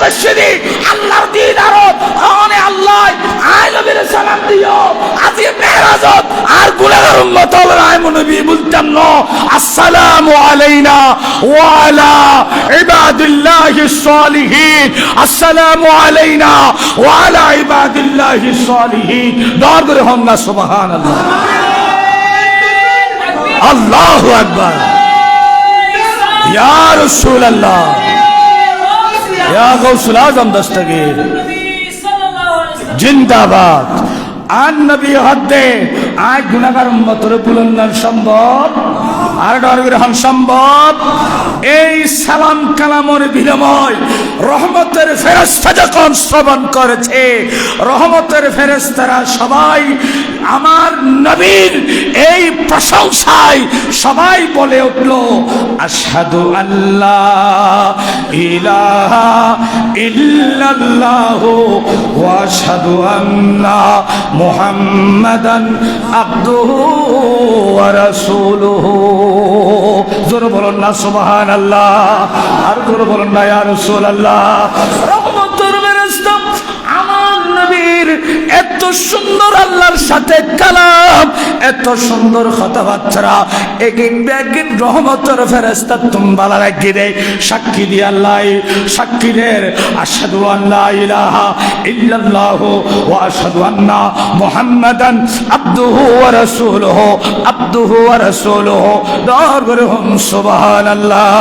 বেশি আল্লাহর দিন আরো আনে আল্লাহ আয় নবীর সালাম দিও আজি মেরাজত আর গুনাহগার উম্মত হলো আয় নবী বলতাম না আসসালামু আলাইনা ওয়া আলা ইবাদিল্লাহিস সালিহিন আসসালামু আলাইনা ওয়া আলা ইবাদিল্লাহিস সালিহিন দর করে হন না সুবহানাল্লাহ আল্লাহু আকবার ইয়া রাসূলুল্লাহ ইয়া গাউসুল আজম দস্তগীর জিন্দাবাদ আন নবী হদ্দে আজ গুনাহগার উম্মতের পুনর্নয়ন সম্ভব আর ডরবিরহন সম্ভব এই সালাম কালামের বিনিময় রহমতের ফেরেশতা যখন শ্রবণ করেছে রহমতের ফেরেশতারা সবাই আমার নবীর এই প্রশংসায় সবাই বলে উঠল আশহাদু আল্লাহ ইলাহা ইল্লাল্লাহু ওয়া আশহাদু আন্না মুহাম্মাদান আবদুহু ওয়া রাসূলুহু জোরে বলুন না সুবহানাল্লাহ আর জোরে বলুন না ইয়া রাসূলুল্লাহ রহমতের ফেরেশতা আমার নবীর এত সুন্দর আল্লাহর সাথে কালাম এত সুন্দর কথাবার্তা একদিন রহমতের ফেরেশতা তুমবালা রাখি দেয় সাক্ষী দিয়ে আল্লাহ সাক্ষী দের আশহাদু আল্লা ইলাহা ইল্লাল্লাহু ওয়া আশহাদু আন্না মুহাম্মাদান আবদুহু ওয়া রাসূলুহু আবদুহু ওয়া রাসূলুহু দর করে হুম সুবহানাল্লাহ